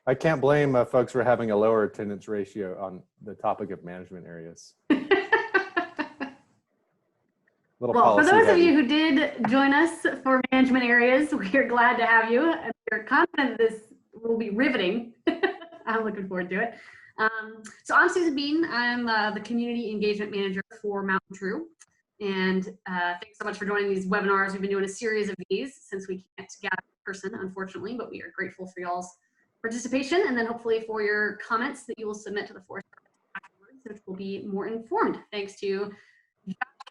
I can't blame folks for having a lower attendance ratio on the topic of management areas. Well, for those of you who did join us for management areas, we're glad to have you. And we're confident this will be riveting. I'm looking forward to it. So I'm Susan Bean. I'm the Community Engagement Manager for MountainTrue. And thanks so much for joining these webinars. We've been doing a series of these since we can't gather in person, unfortunately, but we are grateful for y'all's participation and then hopefully for your comments that you will submit to the Forest afterwards, which will be more informed. Thanks to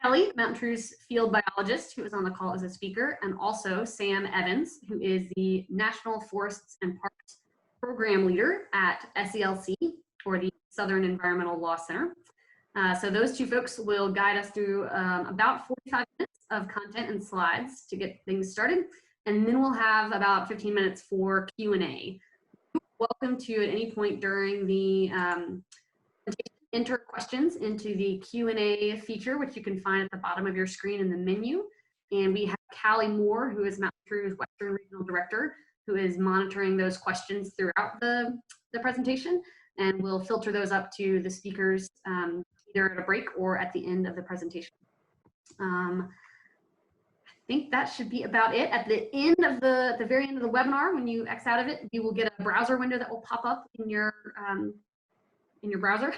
Kelly, MountainTrue's field biologist, who was on the call as a speaker, and also Sam Evans, who is the National Forests and Parks Program Leader at SELC, or the Southern Environmental Law Center. So those two folks will guide us through about 45 minutes of content and slides to get things started, and then we'll have about 15 minutes for Q&A. Welcome to, at any point during the enter questions into the Q&A feature, which you can find at the bottom of your screen in the menu. And we have Callie Moore, who is MountainTrue's Western Regional Director, who is monitoring those questions throughout the presentation, and we'll filter those up to the speakers either at a break or at the end of the presentation. I think that should be about it. At the end of the very end of the webinar, when you X out of it, you will get a browser window that will pop up in your browser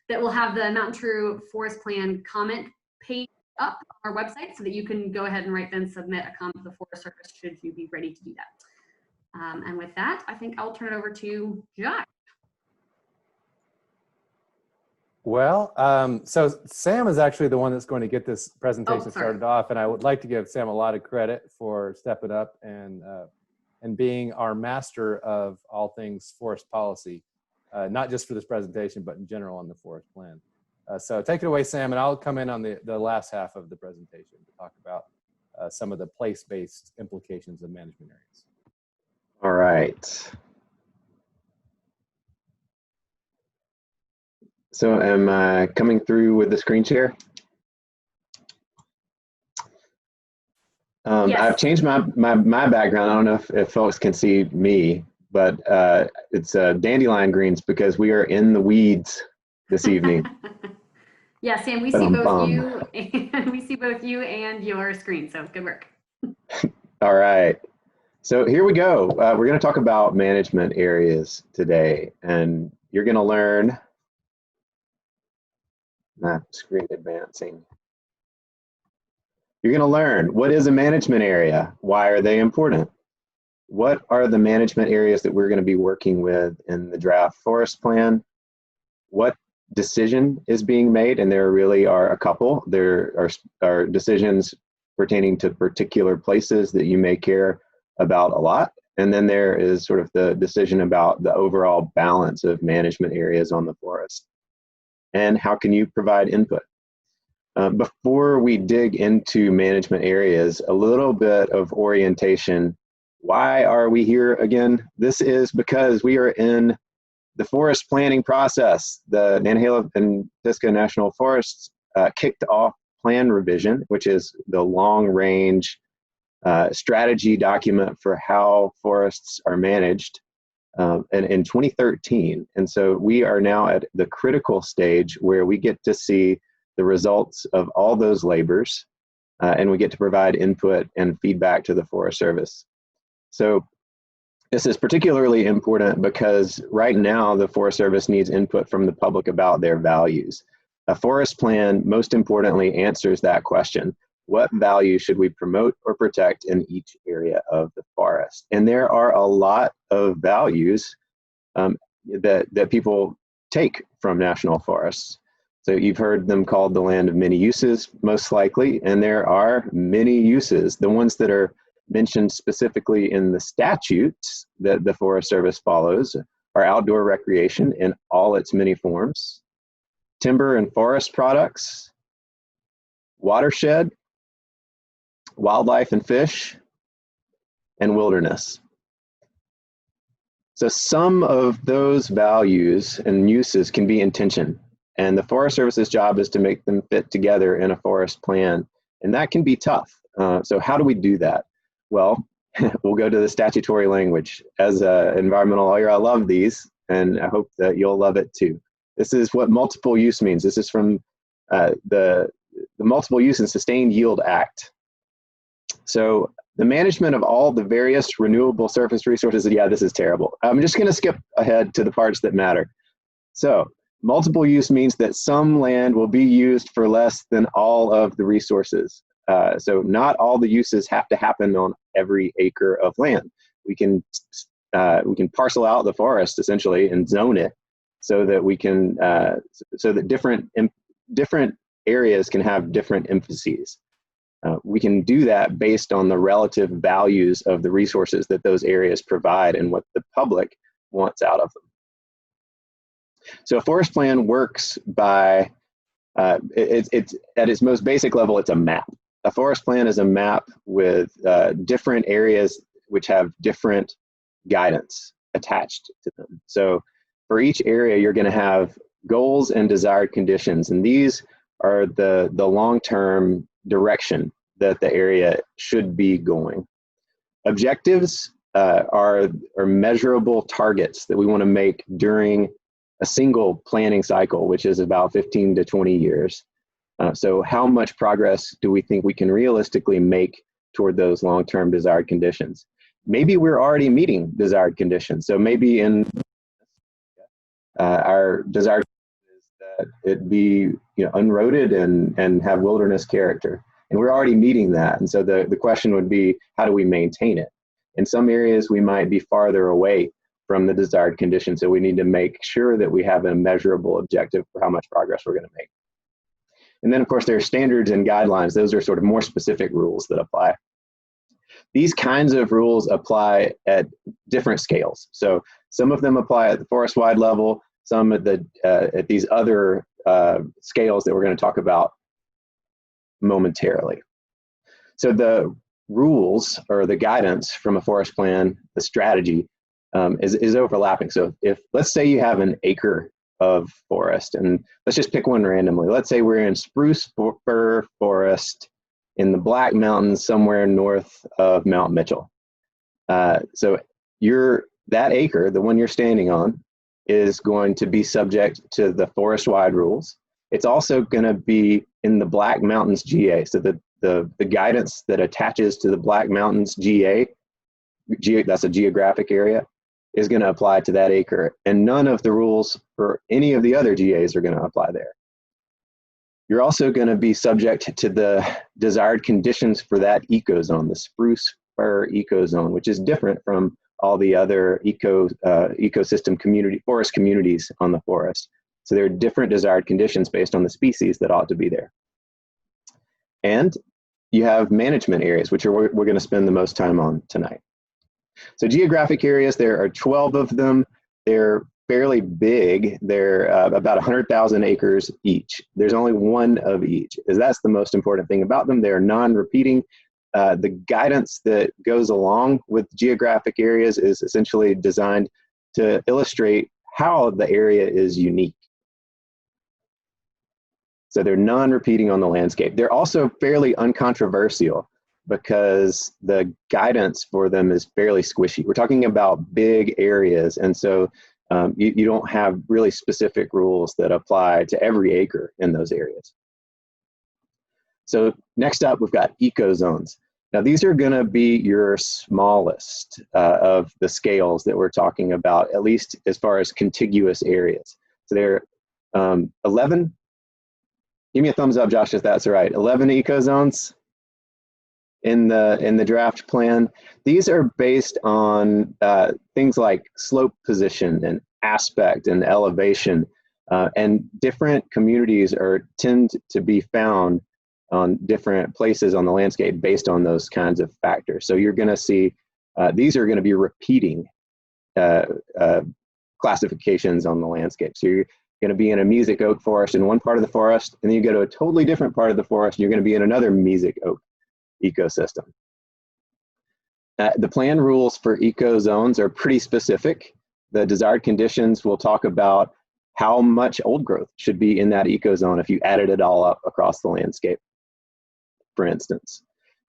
that will have the MountainTrue Forest Plan comment page up on our website so that you can go ahead and submit a comment to the Forest Service should you be ready to do that. And with that, I think I'll turn it over to Josh. Well, so Sam is actually the one that's going to get this presentation started off, and I would like to give Sam a lot of credit for stepping up and being our master of all things forest policy. Not just for this presentation, but in general on the forest plan. So take it away, Sam, and I'll come in on the last half of the presentation to talk about some of the place-based implications of management areas. All right. So am I coming through with the screen share? Yes. I've changed my background. I don't know if folks can see me, but it's dandelion greens because we are in the weeds this evening. Yeah, Sam, we see both you and your screen, so good work. All right. So here we go. We're going to talk about management areas today, and you're going to learn, screen advancing. You're going to learn what is a management area, why are they important? What are the management areas that we're going to be working with in the draft forest plan? What decision is being made? And there really are a couple. There are decisions pertaining to particular places that you may care about a lot. And then there is sort of the decision about the overall balance of management areas on the forest. And how can you provide input? Before we dig into management areas, a little bit of orientation. Why are we here again? This is because we are in the forest planning process. The Nantahala-Pisgah National Forest kicked off plan revision, which is the long-range strategy document for how forests are managed in 2013. And so we are now at the critical stage where we get to see the results of all those labors, and we get to provide input and feedback to the Forest Service. So this is particularly important because right now the Forest Service needs input from the public about their values. A forest plan, most importantly, answers that question. What value should we promote or protect in each area of the forest? And there are a lot of values that people take from national forests. So you've heard them called the land of many uses, most likely, and there are many uses. The ones that are mentioned specifically in the statutes that the Forest Service follows are outdoor recreation in all its many forms, timber and forest products, watershed, wildlife and fish, and wilderness. So some of those values and uses can be intention, and the Forest Service's job is to make them fit together in a forest plan, and that can be tough. So how do we do that? Well, we'll go to the statutory language. As an environmental lawyer, I love these, and I hope that you'll love it too. This is what multiple use means. This is from the Multiple Use and Sustained Yield Act. So the management of all the various renewable surface resources, yeah, this is terrible. I'm just going to skip ahead to the parts that matter. So multiple use means that some land will be used for less than all of the resources. So not all the uses have to happen on every acre of land. We can parcel out the forest essentially and zone it so that we can so that different areas can have different emphases. We can do that based on the relative values of the resources that those areas provide and what the public wants out of them. So a forest plan works by, it's at its most basic level, it's a map. A forest plan is a map with different areas which have different guidance attached to them. So for each area, you're going to have goals and desired conditions, and these are the long-term direction that the area should be going. Objectives are measurable targets that we want to make during a single planning cycle, which is about 15 to 20 years. So how much progress do we think we can realistically make toward those long-term desired conditions? Maybe we're already meeting desired conditions. So maybe in our desired is that it be unroaded and have wilderness character. And we're already meeting that. And so the question would be, how do we maintain it? In some areas, we might be farther away from the desired condition. So we need to make sure that we have a measurable objective for how much progress we're going to make. And then, of course, there are standards and guidelines. Those are sort of more specific rules that apply. These kinds of rules apply at different scales. So some of them apply at the forest-wide level, some at these other scales that we're going to talk about momentarily. So the rules or the guidance from a forest plan, the strategy, is overlapping. So if, let's say you have an acre of forest, and let's just pick one randomly. Let's say we're in spruce fir forest in the Black Mountains somewhere north of Mount Mitchell. So that acre, the one you're standing on, is going to be subject to the forest-wide rules. It's also going to be in the Black Mountains GA. So the guidance that attaches to the Black Mountains GA, that's a geographic area, is going to apply to that acre. And none of the rules for any of the other GAs are going to apply there. You're also going to be subject to the desired conditions for that ecozone, the spruce fir ecozone, which is different from all the other ecosystem forest communities on the forest. So there are different desired conditions based on the species that ought to be there. And you have management areas, which we're going to spend the most time on tonight. So geographic areas, there are 12 of them. They're fairly big. They're about 100,000 acres each. There's only one of each. That's the most important thing about them. They're non-repeating. The guidance that goes along with geographic areas is essentially designed to illustrate how the area is unique. So they're non-repeating on the landscape. They're also fairly uncontroversial because the guidance for them is fairly squishy. We're talking about big areas, and so you don't have really specific rules that apply to every acre in those areas. So next up, we've got ecozones. Now these are going to be your smallest of the scales that we're talking about, at least as far as contiguous areas. So there are 11. Give me a thumbs up, Josh, if that's right. 11 ecozones in the draft plan. These are based on things like slope position and aspect and elevation, and different communities tend to be found on different places on the landscape based on those kinds of factors. So you're going to see these are going to be repeating classifications on the landscape. So you're going to be in a mesic oak forest in one part of the forest, and then you go to a totally different part of the forest, and you're going to be in another mesic oak ecosystem. The plan rules for ecozones are pretty specific. The desired conditions will talk about how much old growth should be in that ecozone if you added it all up across the landscape, for instance.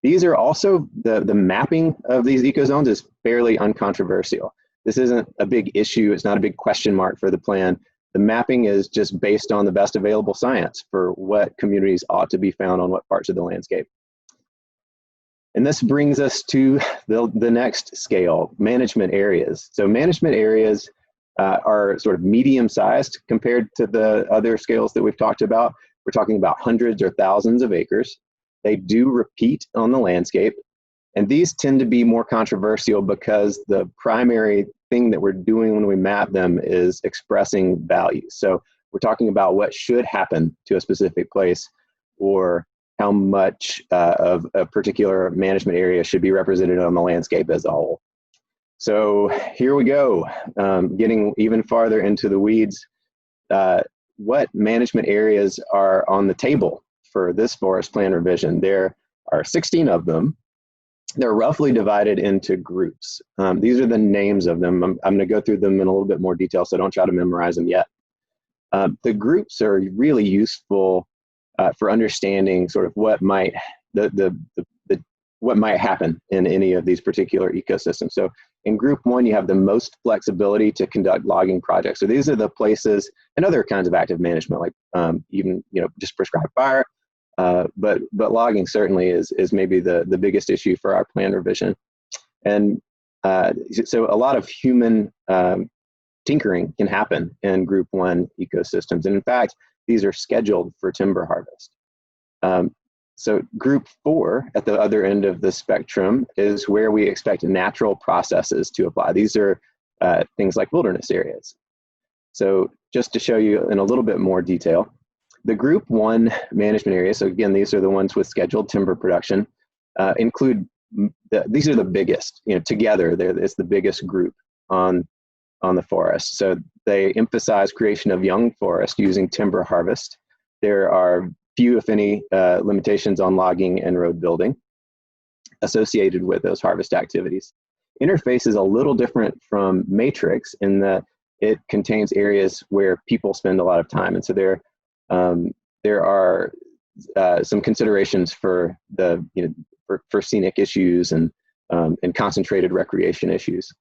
These are also, the mapping of these ecozones is fairly uncontroversial. This isn't a big issue. It's not a big question mark for the plan. The mapping is just based on the best available science for what communities ought to be found on what parts of the landscape. And this brings us to the next scale, management areas. So management areas are sort of medium-sized compared to the other scales that we've talked about. We're talking about hundreds or thousands of acres. They do repeat on the landscape. And these tend to be more controversial because the primary thing that we're doing when we map them is expressing values. So we're talking about what should happen to a specific place, or how much of a particular management area should be represented on the landscape as a whole. So here we go, getting even farther into the weeds. What management areas are on the table for this forest plan revision? There are 16 of them. They're roughly divided into groups. These are the names of them. I'm going to go through them in a little bit more detail, so don't try to memorize them yet. The groups are really useful for understanding sort of what might what might happen in any of these particular ecosystems. So in group 1, you have the most flexibility to conduct logging projects. So these are the places, and other kinds of active management, like even just prescribed fire, but logging certainly is maybe the biggest issue for our plan revision. And so a lot of human tinkering can happen in group 1 ecosystems. And in fact, these are scheduled for timber harvest. So group 4 at the other end of the spectrum is where we expect natural processes to apply. These are things like wilderness areas. So just to show you in a little bit more detail, the group 1 management areas, so again, these are the ones with scheduled timber production, include, these are the biggest, together, it's the biggest group on the forest. So they emphasize creation of young forest using timber harvest. There are few, if any, limitations on logging and road building associated with those harvest activities. Interface is a little different from Matrix in that it contains areas where people spend a lot of time. And so there are some considerations for the, for scenic issues and concentrated recreation issues.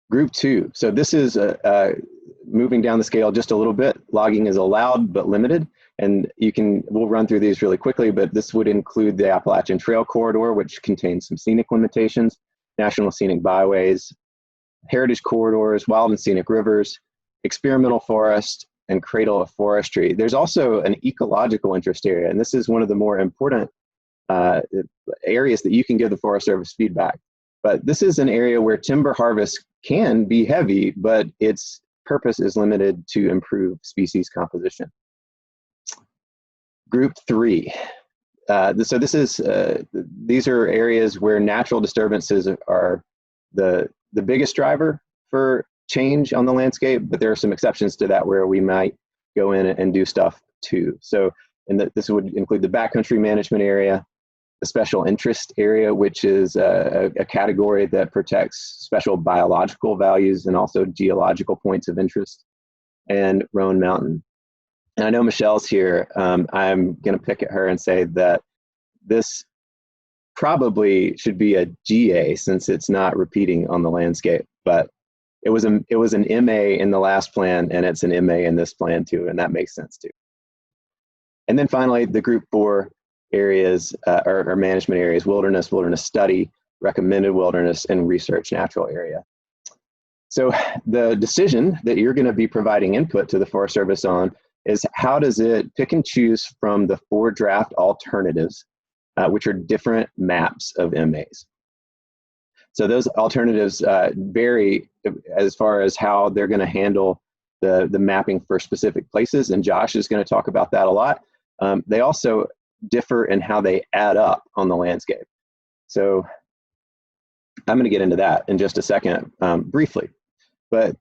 Group 2, so this is moving down the scale just a little bit. Logging is allowed but limited, and we'll run through these really quickly, but this would include the Appalachian Trail Corridor, which contains some scenic limitations, national scenic byways, heritage corridors, wild and scenic rivers, experimental forest, and cradle of forestry. There's also an ecological interest area, and this is one of the more important areas that you can give the Forest Service feedback. But this is an area where timber harvest can be heavy, but its purpose is limited to improve species composition. Group 3. So this is, these are areas where natural disturbances are the biggest driver for change on the landscape, but there are some exceptions to that where we might go in and do stuff too. So this would include the backcountry management area, the special interest area, which is a category that protects special biological values and also geological points of interest, and Roan Mountain. And I know Michelle's here. I'm going to pick at her and say that this probably should be a GA since it's not repeating on the landscape, but it was an MA in the last plan, and it's an MA in this plan too, and that makes sense too. And then finally, the group 4 areas or management areas: wilderness, wilderness study, recommended wilderness, and research natural area. So the decision that you're going to be providing input to the Forest Service on is how does it pick and choose from the 4 draft alternatives, which are different maps of MAs. So those alternatives vary as far as how they're going to handle the mapping for specific places, and Josh is going to talk about that a lot. They also differ in how they add up on the landscape. So I'm going to get into that in just a second, briefly. But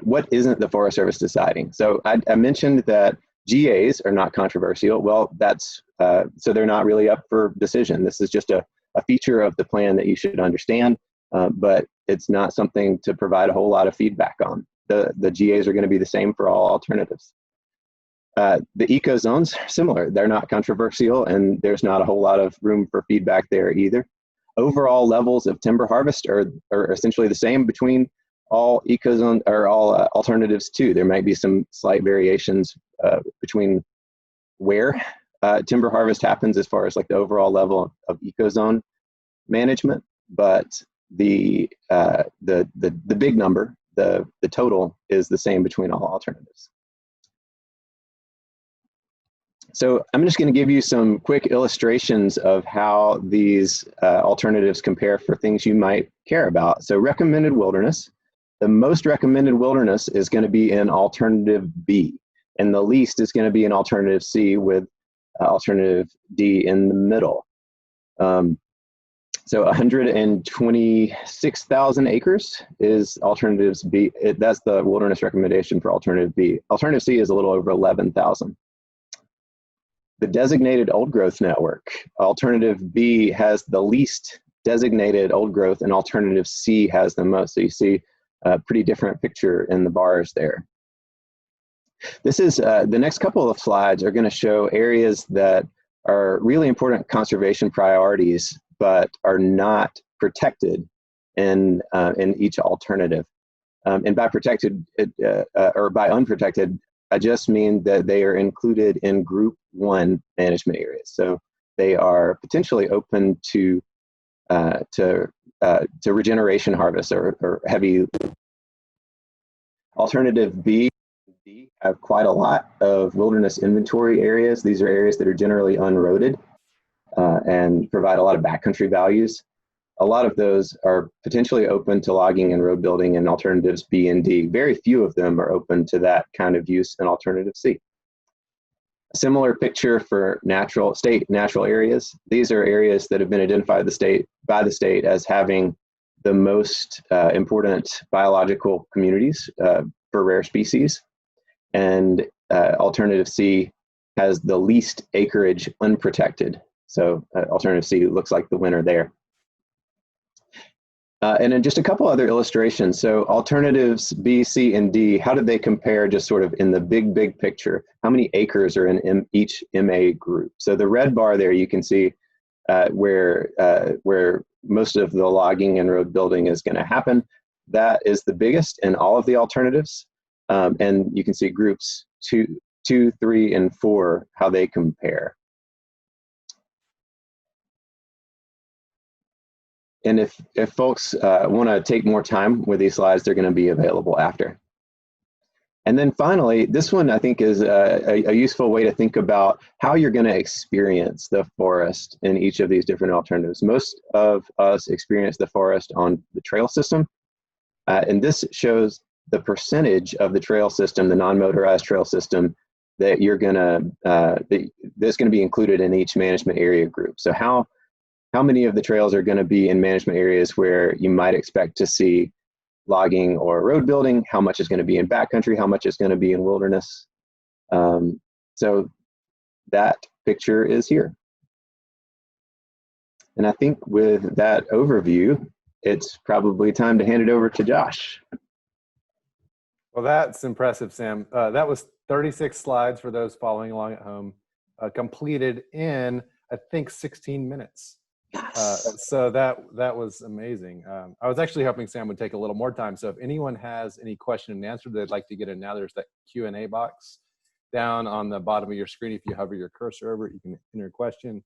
what isn't the Forest Service deciding? So I mentioned that GAs are not controversial. Well, that's so they're not really up for decision. This is just a feature of the plan that you should understand, but it's not something to provide a whole lot of feedback on. The GAs are going to be the same for all alternatives. The eco zones are similar. They're not controversial, and there's not a whole lot of room for feedback there either. Overall levels of timber harvest are essentially the same between all eco zone or all alternatives too. There might be some slight variations between where timber harvest happens as far as like the overall level of eco zone management, but the big number, the total, is the same between all alternatives. So I'm just going to give you some quick illustrations of how these alternatives compare for things you might care about. So recommended wilderness, the most recommended wilderness is going to be in alternative B, and the least is going to be in alternative C, with alternative D in the middle. So 126,000 acres is alternatives B. That's the wilderness recommendation for alternative B. Alternative C is a little over 11,000. The designated old growth network, alternative B has the least designated old growth, and alternative C has the most. So you see a pretty different picture in the bars there. This is the next couple of slides are going to show areas that are really important conservation priorities, but are not protected in each alternative. And by protected or by unprotected, I just mean that they are included in Group 1 management areas. So they are potentially open to regeneration harvest or heavy. Alternative B and D have quite a lot of wilderness inventory areas. These are areas that are generally unroaded and provide a lot of backcountry values. A lot of those are potentially open to logging and road building in alternatives B and D. Very few of them are open to that kind of use in alternative C. A similar picture for natural areas. These are areas that have been identified by the state as having the most important biological communities for rare species. And alternative C has the least acreage unprotected. So alternative C looks like the winner there. And then just a couple other illustrations. So alternatives B, C, and D, how did they compare just sort of in the big picture? How many acres are in each MA group? So the red bar there, you can see where most of the logging and road building is going to happen. That is the biggest in all of the alternatives. And you can see groups 2, 3, and 4, how they compare. And if folks want to take more time with these slides, they're going to be available after. And then finally, this one I think is a useful way to think about how you're going to experience the forest in each of these different alternatives. Most of us experience the forest on the trail system. And this shows the percentage of the trail system, the non-motorized trail system, that you're going to, that's going to be included in each management area group. So how many of the trails are going to be in management areas where you might expect to see logging or road building? How much is going to be in backcountry? How much is going to be in wilderness? So that picture is here. And I think with that overview, it's probably time to hand it over to Josh. Well, that's impressive, Sam. That was 36 slides for those following along at home, completed in, I think, 16 minutes. Yes. So that was amazing. I was actually hoping Sam would take a little more time. So if anyone has any question and answer they'd like to get in now, there's that Q&A box down on the bottom of your screen. If you hover your cursor over it, you can enter a question.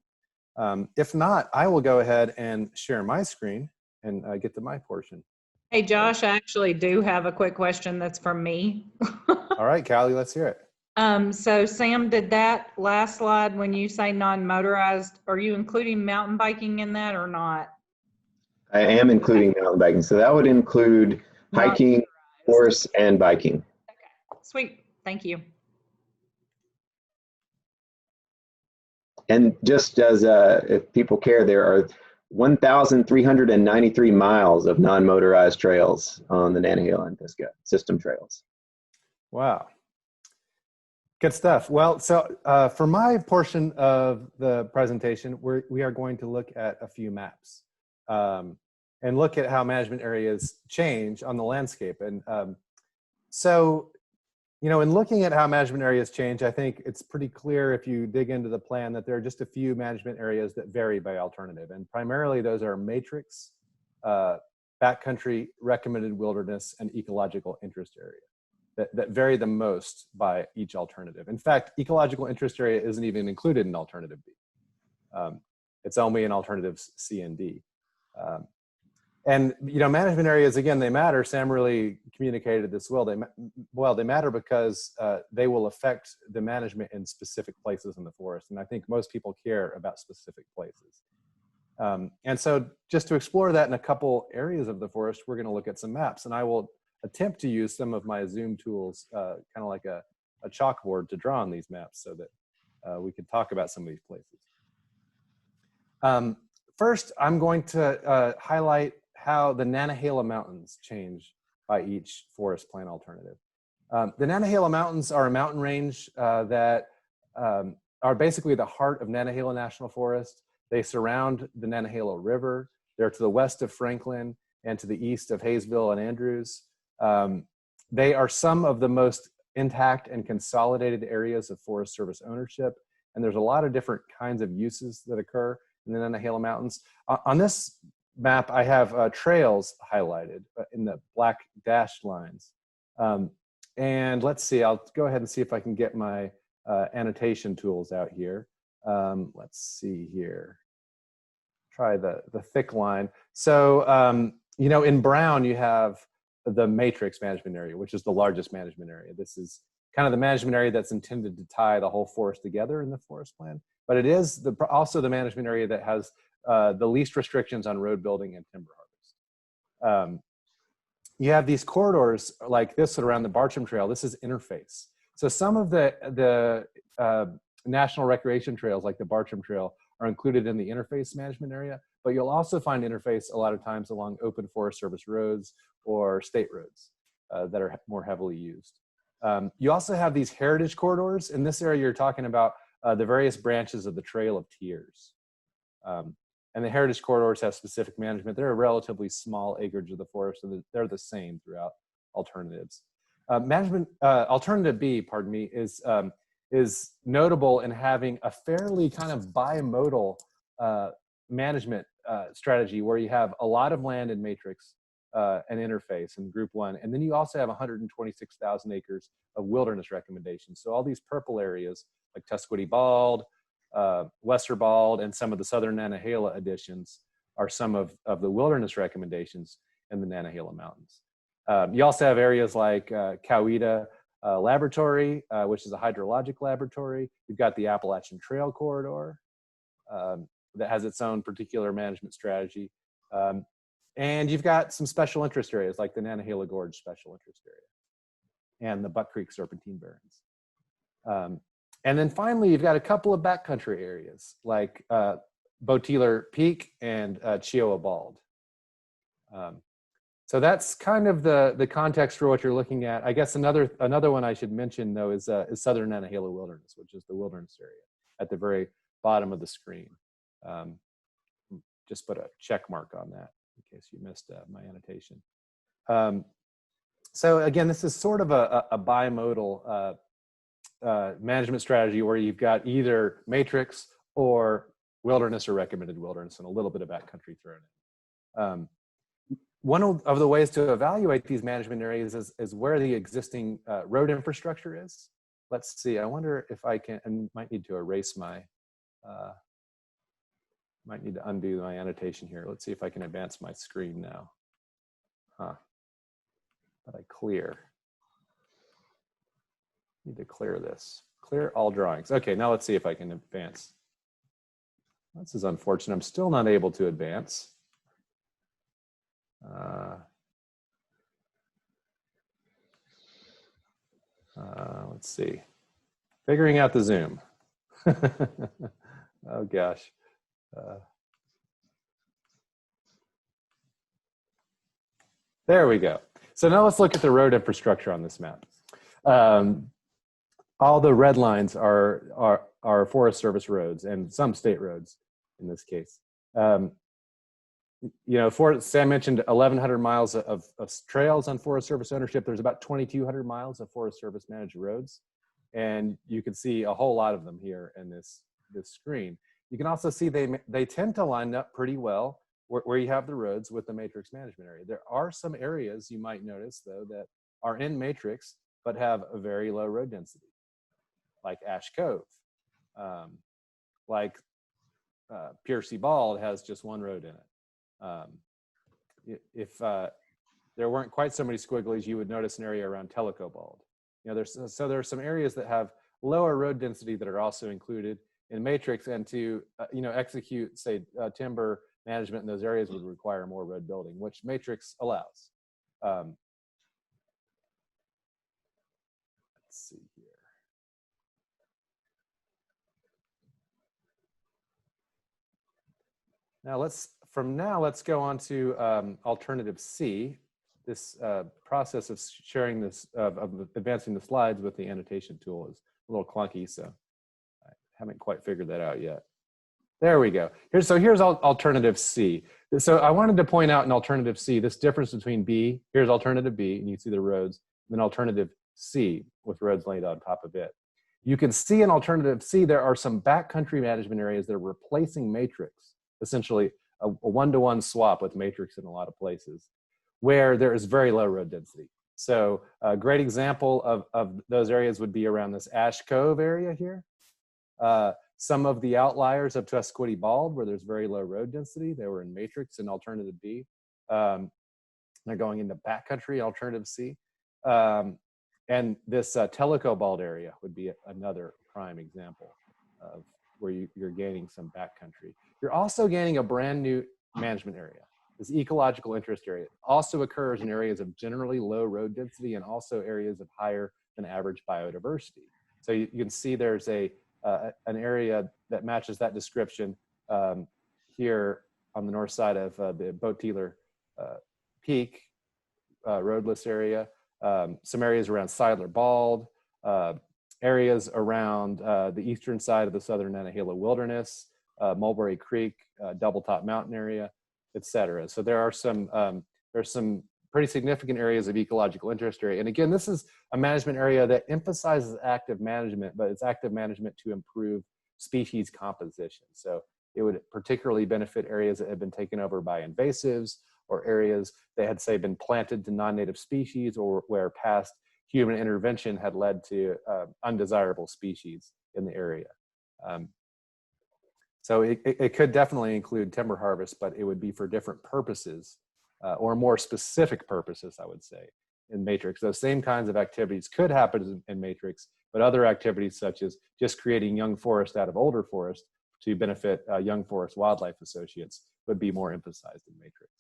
If not, I will go ahead and share my screen and get to my portion. Hey, Josh, I actually do have a quick question that's from me. All right, Callie, let's hear it. So Sam, did that last slide, when you say non-motorized, are you including mountain biking in that or not? I am including mountain biking. So that would include hiking, horse, and biking. Okay, sweet. Thank you. And just as if people care, there are 1,393 miles of non-motorized trails on the Nantahala-Pisgah system trails. Wow. Good stuff. Well, so for my portion of the presentation, we are going to look at a few maps and look at how management areas change on the landscape. And so in looking at how management areas change, I think it's pretty clear if you dig into the plan that there are just a few management areas that vary by alternative. And primarily those are matrix, backcountry, recommended wilderness, and ecological interest area that vary the most by each alternative. In fact, ecological interest area isn't even included in alternative B. It's only in alternatives C and D. And management areas, again, they matter. Sam really communicated this well. They matter because they will affect the management in specific places in the forest. And I think most people care about specific places. And so just to explore that in a couple areas of the forest, we're going to look at some maps. And I will attempt to use some of my Zoom tools, kind of like a chalkboard, to draw on these maps so that we can talk about some of these places. First, I'm going to highlight how the Nantahala Mountains change by each forest plan alternative. The Nantahala Mountains are a mountain range that are basically the heart of Nantahala National Forest. They surround the Nantahala River. They're to the west of Franklin and to the east of Hayesville and Andrews. They are some of the most intact and consolidated areas of Forest Service ownership. And there's a lot of different kinds of uses that occur in the Nantahala Mountains. On this map, I have trails highlighted in the black dashed lines. And let's see, I'll go ahead and see if I can get my annotation tools out here. Let's see here. Try the thick line. So, in brown, you have the matrix management area, which is the largest management area. This is kind of the management area that's intended to tie the whole forest together in the forest plan. But it is also the management area that has the least restrictions on road building and timber harvest. You have these corridors like this around the Bartram Trail. This is interface. So some of the national recreation trails like the Bartram Trail are included in the interface management area, but you'll also find interface a lot of times along open Forest Service roads or state roads that are more heavily used. You also have these heritage corridors. In this area, you're talking about the various branches of the Trail of Tears. And the heritage corridors have specific management. They're a relatively small acreage of the forest, and they're the same throughout alternatives. Alternative B, pardon me, is notable in having a fairly kind of bimodal management strategy where you have a lot of land in matrix and interface in group one, and then you also have 126,000 acres of wilderness recommendations. So all these purple areas like Tusquity Bald, Wester Bald, and some of the southern Nantahala additions are some of the wilderness recommendations in the Nantahala Mountains. You also have areas like Coweta Laboratory, which is a hydrologic laboratory. You've got the Appalachian Trail Corridor that has its own particular management strategy. And you've got some special interest areas like the Nantahala Gorge Special Interest Area and the Buck Creek Serpentine Barrens. And then finally, you've got a couple of backcountry areas like Boteler Peak and Chiowa Bald. So that's kind of the context for what you're looking at. I guess another one I should mention though is Southern Nantahala Wilderness, which is the wilderness area at the very bottom of the screen. Just put a check mark on that in case you missed my annotation. So again, this is sort of a bimodal management strategy where you've got either matrix or wilderness or recommended wilderness and a little bit of backcountry thrown in. One of the ways to evaluate these management areas is where the existing road infrastructure is. Let's see, I wonder if I can, and might need to erase my, might need to undo my annotation here. Let's see if I can advance my screen now. But I clear. Need to clear this. Clear all drawings. Okay, now let's see if I can advance. This is unfortunate. I'm still not able to advance. Let's see. Figuring out the Zoom. Oh gosh. There we go. So now let's look at the road infrastructure on this map. All the red lines are Forest Service roads and some state roads in this case. you know, Sam mentioned 1,100 miles of trails on Forest Service ownership. There's about 2,200 miles of Forest Service managed roads. And you can see a whole lot of them here in this screen. You can also see they tend to line up pretty well where you have the roads with the matrix management area. There are some areas you might notice, though, that are in matrix but have a very low road density, like Ash Cove, like Piercy Bald has just one road in it. If there weren't quite so many squigglies, you would notice an area around Tellico Bald. You know, there are some areas that have lower road density that are also included in matrix, and to you know, execute, say, timber management in those areas would require more road building, which matrix allows. Let's see here. Now let's go on to alternative C. This process of sharing this, of advancing the slides with the annotation tool is a little clunky, so I haven't quite figured that out yet. There we go. Here's alternative C. So I wanted to point out in alternative C, this difference between B, here's alternative B, and you can see the roads, and then alternative C with roads laid on top of it. You can see in alternative C, there are some backcountry management areas that are replacing matrix, essentially a one-to-one swap with matrix in a lot of places, where there is very low road density. So a great example of those areas would be around this Ash Cove area here. Some of the outliers of Tusquity Bald, where there's very low road density, they were in matrix and alternative B. They're going into backcountry, alternative C. And this Tellico Bald area would be another prime example of where you're gaining some backcountry. You're also gaining a brand new management area. This ecological interest area also occurs in areas of generally low road density and also areas of higher than average biodiversity. So you can see there's an area that matches that description here on the north side of the Boteler Peak roadless area. Some areas around Seidler Bald, areas around the eastern side of the southern Nantahala Wilderness, Mulberry Creek, Double Top Mountain area, etc. So there's some pretty significant areas of ecological interest area. And again, this is a management area that emphasizes active management, but it's active management to improve species composition. So it would particularly benefit areas that have been taken over by invasives, or areas that had, say, been planted to non-native species, or where past human intervention had led to undesirable species in the area. So it could definitely include timber harvest, but it would be for different purposes, or more specific purposes, I would say, in matrix. Those same kinds of activities could happen in matrix, but other activities such as just creating young forest out of older forest to benefit young forest wildlife associates would be more emphasized in matrix.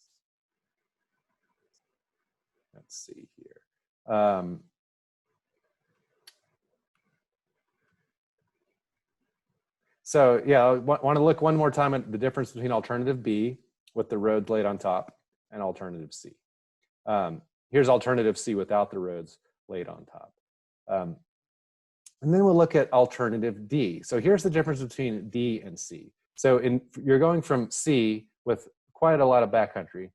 Let's see here. So yeah, I want to look one more time at the difference between alternative B with the roads laid on top and alternative C. Here's alternative C without the roads laid on top. And then we'll look at alternative D. So here's the difference between D and C. So you're going from C with quite a lot of backcountry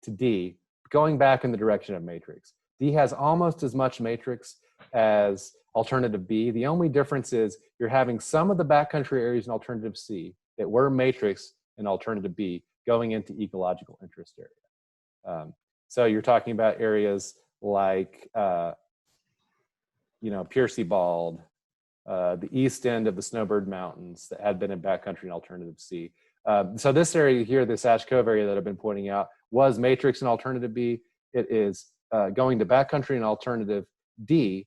to D, going back in the direction of matrix. D has almost as much matrix as alternative B. The only difference is you're having some of the backcountry areas in alternative C that were matrix in alternative B going into ecological interest area. So you're talking about areas like, you know, Piercy Bald, the east end of the Snowbird Mountains that had been in backcountry in alternative C. So this area here, this Ash Cove area that I've been pointing out, was matrix in alternative B. It is going to backcountry in alternative D.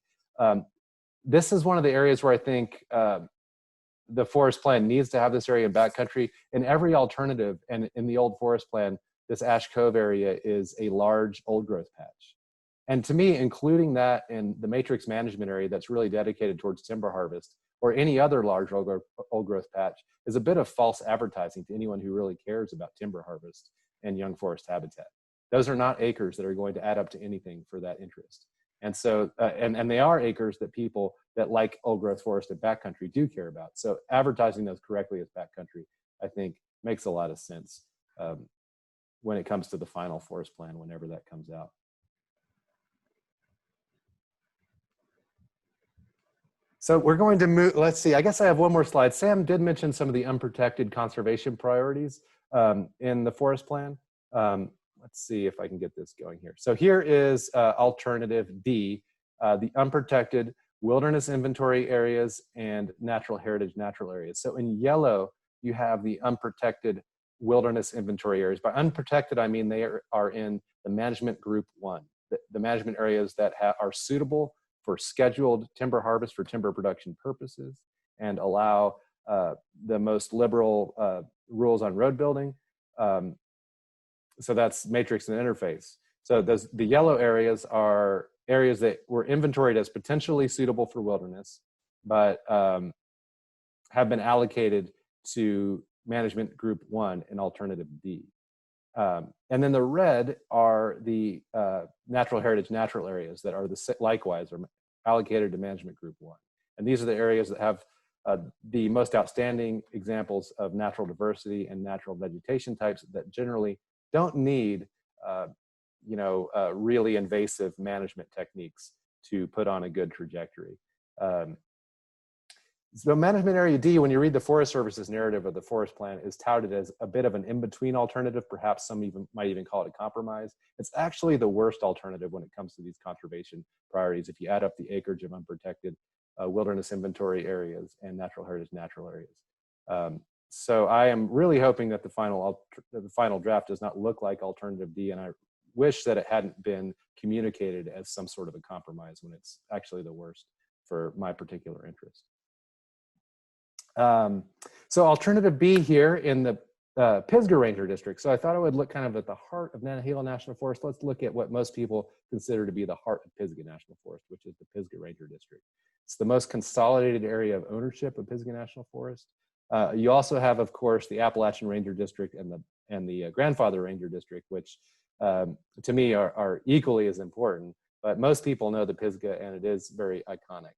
This is one of the areas where I think the forest plan needs to have this area in backcountry. In every alternative, and in the old forest plan, this Ash Cove area is a large old growth patch. And to me, including that in the matrix management area that's really dedicated towards timber harvest, or any other large old growth patch, is a bit of false advertising to anyone who really cares about timber harvest and young forest habitat. Those are not acres that are going to add up to anything for that interest. And so, and they are acres that people that like old growth forest and backcountry do care about. So advertising those correctly as backcountry, I think, makes a lot of sense when it comes to the final forest plan, whenever that comes out. So we're going to move, let's see, I guess I have one more slide. Sam did mention some of the unprotected conservation priorities in the forest plan. Let's see if I can get this going here. So here is alternative D, the unprotected wilderness inventory areas and natural heritage natural areas. So in yellow, you have the unprotected wilderness inventory areas. By unprotected, I mean they are in the management group 1, the management areas that are suitable for scheduled timber harvest for timber production purposes and allow the most liberal rules on road building. So that's matrix and interface. So the yellow areas are areas that were inventoried as potentially suitable for wilderness, but have been allocated to management group 1 in alternative D. And then the red are the natural heritage natural areas that are likewise are allocated to management group 1. And these are the areas that have the most outstanding examples of natural diversity and natural vegetation types that generally don't need really invasive management techniques to put on a good trajectory. So management area D, when you read the Forest Service's narrative of the forest plan, is touted as a bit of an in-between alternative. Perhaps some might even call it a compromise. It's actually the worst alternative when it comes to these conservation priorities if you add up the acreage of unprotected wilderness inventory areas and natural heritage natural areas. So I am really hoping that the final draft does not look like alternative D, and I wish that it hadn't been communicated as some sort of a compromise when it's actually the worst for my particular interest. So alternative B here in the Pisgah Ranger District. So I thought I would look kind of at the heart of Nantahala National Forest. Let's look at what most people consider to be the heart of Pisgah National Forest, which is the Pisgah Ranger District. It's the most consolidated area of ownership of Pisgah National Forest. You also have, of course, the Appalachian Ranger District and the Grandfather Ranger District, which to me are equally as important. But most people know the Pisgah, and it is very iconic.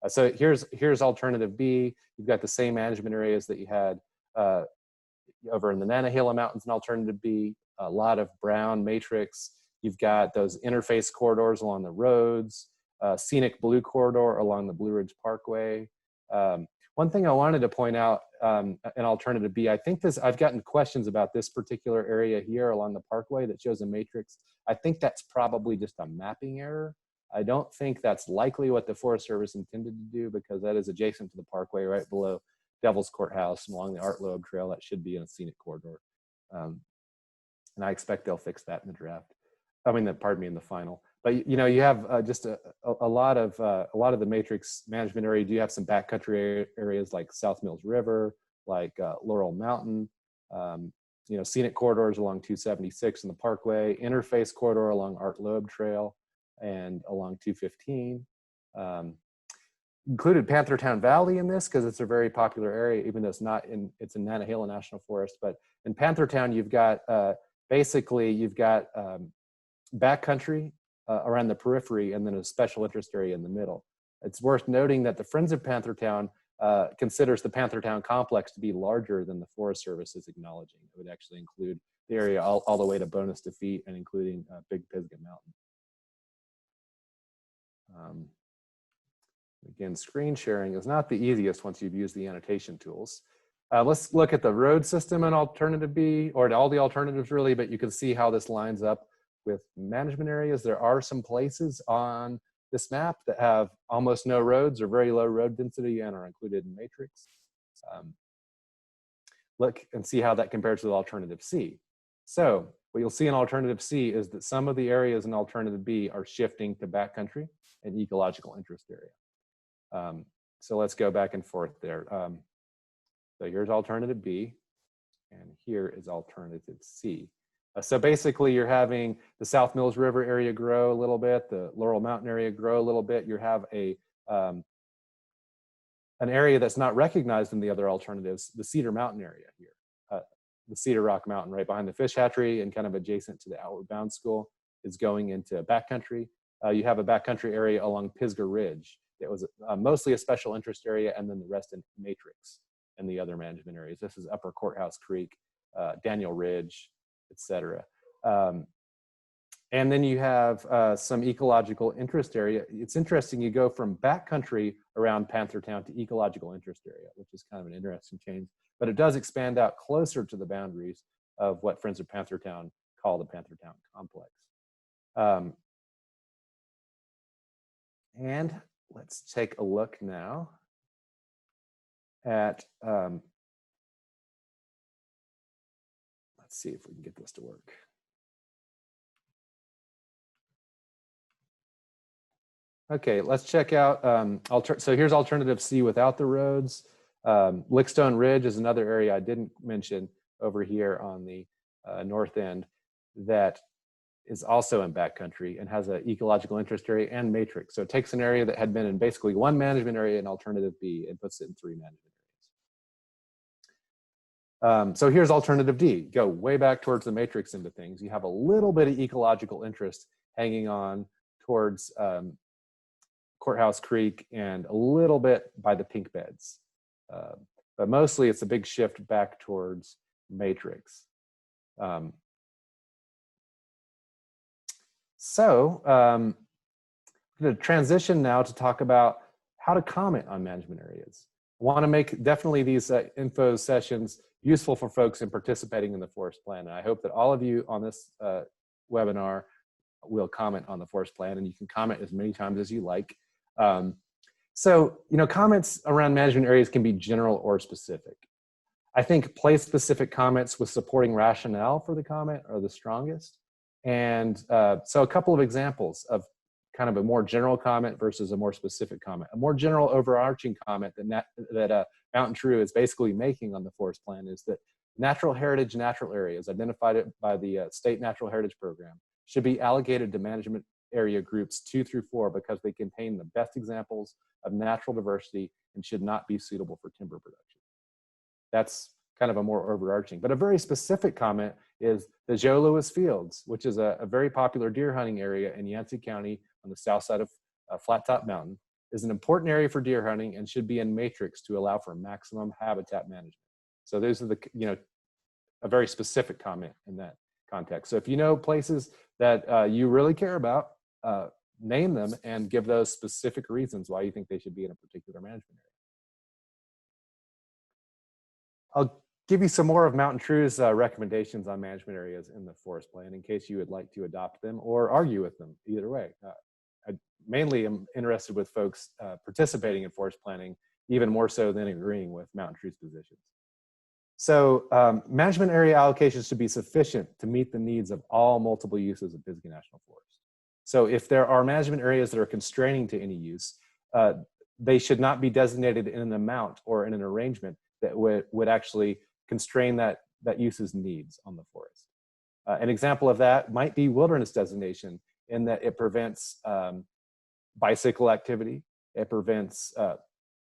So here's alternative B. You've got the same management areas that you had over in the Nantahala Mountains in alternative B, a lot of brown matrix. You've got those interface corridors along the roads, scenic blue corridor along the Blue Ridge Parkway. One thing I wanted to point out in alternative B, I've gotten questions about this particular area here along the Parkway that shows a matrix. I think that's probably just a mapping error. I don't think that's likely what the Forest Service intended to do, because that is adjacent to the Parkway right below Devil's Courthouse and along the Art Loeb Trail. That should be in a scenic corridor. And I expect they'll fix that in the draft. In the final. But you have just a lot of the matrix management area. Do you have some backcountry areas like South Mills River, like Laurel Mountain, scenic corridors along 276 in the Parkway, interface corridor along Art Loeb Trail and along 215. Included Panthertown Valley in this because it's a very popular area, even though it's in Nantahala National Forest. But in Panthertown, you've got backcountry around the periphery, and then a special interest area in the middle. It's worth noting that the Friends of Panthertown considers the Panthertown complex to be larger than the Forest Service is acknowledging. It would actually include the area all the way to Bonus Defeat and including Big Pisgah Mountain. Again, screen sharing is not the easiest once you've used the annotation tools. Let's look at the road system in alternative B, or all the alternatives really, but you can see how this lines up with management areas. There are some places on this map that have almost no roads or very low road density and are included in matrix. Look and see how that compares with alternative C. So what you'll see in alternative C is that some of the areas in alternative B are shifting to backcountry and ecological interest area. So let's go back and forth there. So here's alternative B, and here is alternative C. So basically you're having the South Mills River area grow a little bit, the Laurel Mountain area grow a little bit. You have an area that's not recognized in the other alternatives, the Cedar Mountain area here. The Cedar Rock Mountain right behind the fish hatchery and kind of adjacent to the Outward Bound School is going into backcountry. You have a backcountry area along Pisgah Ridge. It was mostly a special interest area, and then the rest in matrix and the other management areas. This is Upper Courthouse Creek, Daniel Ridge, etc. And then you have some ecological interest area. It's interesting, you go from backcountry around Panthertown to ecological interest area, which is kind of an interesting change, but it does expand out closer to the boundaries of what Friends of Panthertown call the Panthertown Complex. And let's take a look now at, let's see if we can get this to work. Okay, let's check out, so here's alternative C without the roads. Lickstone Ridge is another area I didn't mention over here on the north end that is also in backcountry and has an ecological interest area and matrix. So it takes an area that had been in basically one management area in alternative B and puts it in 3 management areas. So here's alternative D. Go way back towards the matrix into things. You have a little bit of ecological interest hanging on towards Courthouse Creek and a little bit by the pink beds. But mostly it's a big shift back towards matrix. I'm going to transition now to talk about how to comment on management areas. I want to make definitely these info sessions useful for folks in participating in the forest plan. And I hope that all of you on this webinar will comment on the forest plan, and you can comment as many times as you like. So, you know, comments around management areas can be general or specific. I think place-specific comments with supporting rationale for the comment are the strongest. And so a couple of examples of kind of a more general comment versus a more specific comment. A more general overarching comment that MountainTrue is basically making on the forest plan is that natural heritage natural areas identified by the State Natural Heritage Program should be allocated to management area groups 2 through 4 because they contain the best examples of natural diversity and should not be suitable for timber production. That's kind of a more overarching, but a very specific comment is the Joe Louis Fields, which is a very popular deer hunting area in Yancey County on the south side of Flat Top Mountain, is an important area for deer hunting and should be in matrix to allow for maximum habitat management. So those are the, you know, a very specific comment in that context. So if you know places that you really care about, name them and give those specific reasons why you think they should be in a particular management area. I'll give you some more of MountainTrue's recommendations on management areas in the forest plan in case you would like to adopt them or argue with them, either way. I mainly am interested with folks participating in forest planning, even more so than agreeing with MountainTrue's positions. So management area allocations should be sufficient to meet the needs of all multiple uses of Pisgah National Forest. So if there are management areas that are constraining to any use, they should not be designated in an amount or in an arrangement that would actually constrain that use's needs on the forest. An example of that might be wilderness designation in that it prevents bicycle activity, it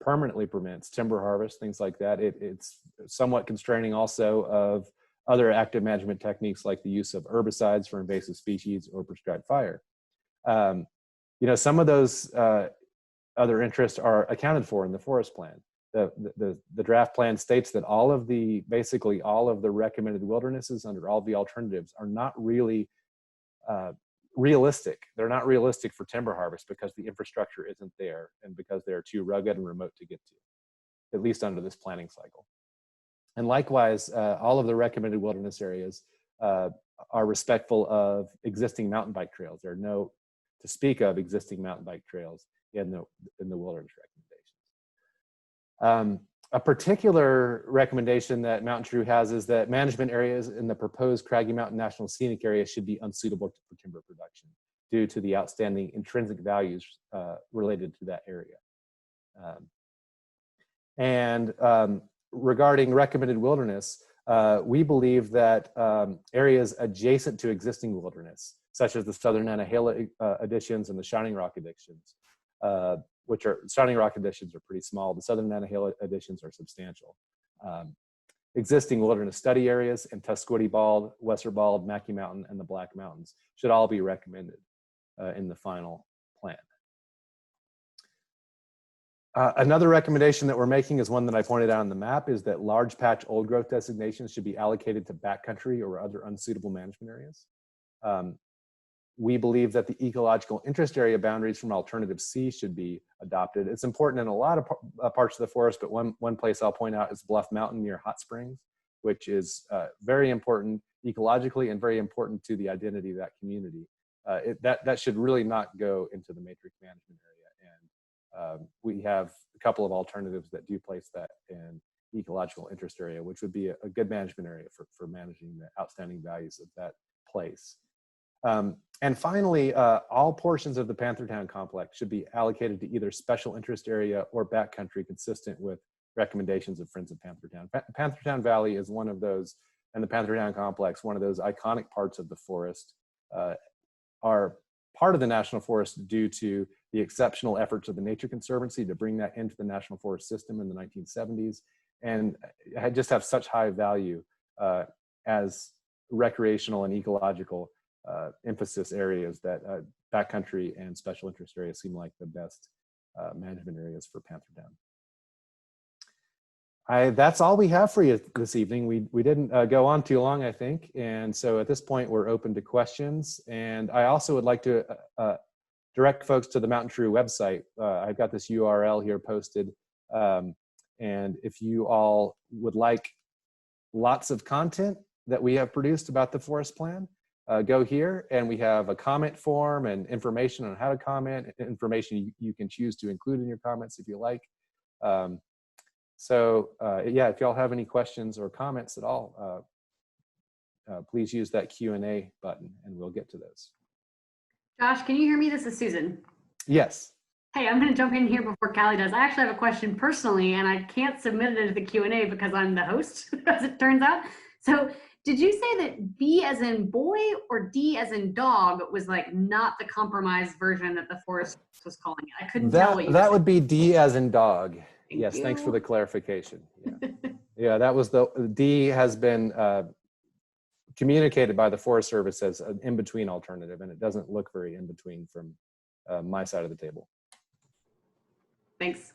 permanently prevents timber harvest, things like that. It's somewhat constraining also of other active management techniques like the use of herbicides for invasive species or prescribed fire. You know, some of those other interests are accounted for in the forest plan. The draft plan states that basically all of the recommended wildernesses under all the alternatives are not really realistic. They're not realistic for timber harvest because the infrastructure isn't there and because they're too rugged and remote to get to, at least under this planning cycle. And likewise, all of the recommended wilderness areas are respectful of existing mountain bike trails. There are no, to speak of, existing mountain bike trails in the wilderness recommendations. A particular recommendation that MountainTrue has is that management areas in the proposed Craggy Mountain National Scenic Area should be unsuitable for timber production due to the outstanding intrinsic values related to that area. Regarding recommended wilderness, we believe that areas adjacent to existing wilderness, such as the Southern Nantahala additions and the Shining Rock additions, Shining Rock additions are pretty small. The Southern Nantahala additions are substantial. Existing wilderness study areas in Tusquoity Bald, Wesser Bald, Mackey Mountain, and the Black Mountains should all be recommended in the final plan. Another recommendation that we're making is one that I pointed out on the map, is that large patch old growth designations should be allocated to backcountry or other unsuitable management areas. We believe that the ecological interest area boundaries from alternative C should be adopted. It's important in a lot of parts of the forest, but one place I'll point out is Bluff Mountain near Hot Springs, which is very important ecologically and very important to the identity of that community. That should really not go into the matrix management area. And we have a couple of alternatives that do place that in ecological interest area, which would be a good management area for managing the outstanding values of that place. And finally, all portions of the Panthertown complex should be allocated to either special interest area or backcountry consistent with recommendations of Friends of Panthertown. Panthertown Valley is one of those, and the Panthertown complex, one of those iconic parts of the forest, are part of the National Forest due to the exceptional efforts of the Nature Conservancy to bring that into the National Forest system in the 1970s, and just have such high value as recreational and ecological emphasis areas that backcountry and special interest areas seem like the best management areas for Panthertown. That's all we have for you this evening. We didn't go on too long, I think. And so at this point, we're open to questions. And I also would like to direct folks to the MountainTrue website. I've got this URL here posted. And if you all would like lots of content that we have produced about the forest plan, go here, and we have a comment form and information on how to comment, information you can choose to include in your comments if you like. Yeah, if y'all have any questions or comments at all, please use that Q&A button and we'll get to those. Josh, can you hear me? This is Susan. Yes. Hey, I'm going to jump in here before Callie does. I actually have a question personally, and I can't submit it into the Q&A because I'm the host, as it turns out. So did you say that B as in boy or D as in dog was like not the compromised version that the forest was calling it? I couldn't tell what you That said. would be D as in dog. Yes, you. thanks for the clarification. Yeah, yeah, that was the D has been communicated by the Forest Service as an in-between alternative, and it doesn't look very in-between from my side of the table. Thanks.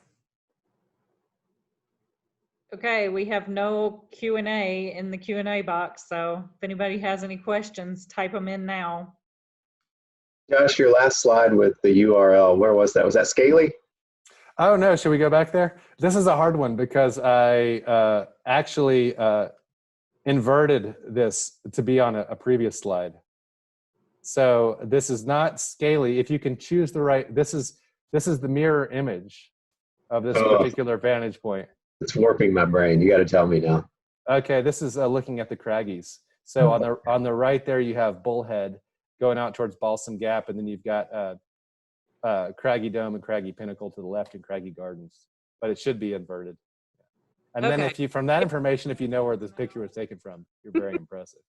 Okay, we have no Q&A in the Q&A box, so if anybody has any questions, type them in now. Josh, your last slide with the URL, where was that? Was that Scaly? Oh no, should we go back there? This is a hard one because I actually inverted this to be on a previous slide. So this is not Scaly. If you can choose the right, this is the mirror image of this particular vantage point. It's warping my brain. You got to tell me now. Okay, this is looking at the Craggies. So on the right there, you have Bullhead going out towards Balsam Gap, and then you've got Craggy Dome and Craggy Pinnacle to the left and Craggy Gardens. But it should be inverted. And then if you, from that information, if you know where this picture was taken from, you're very impressive.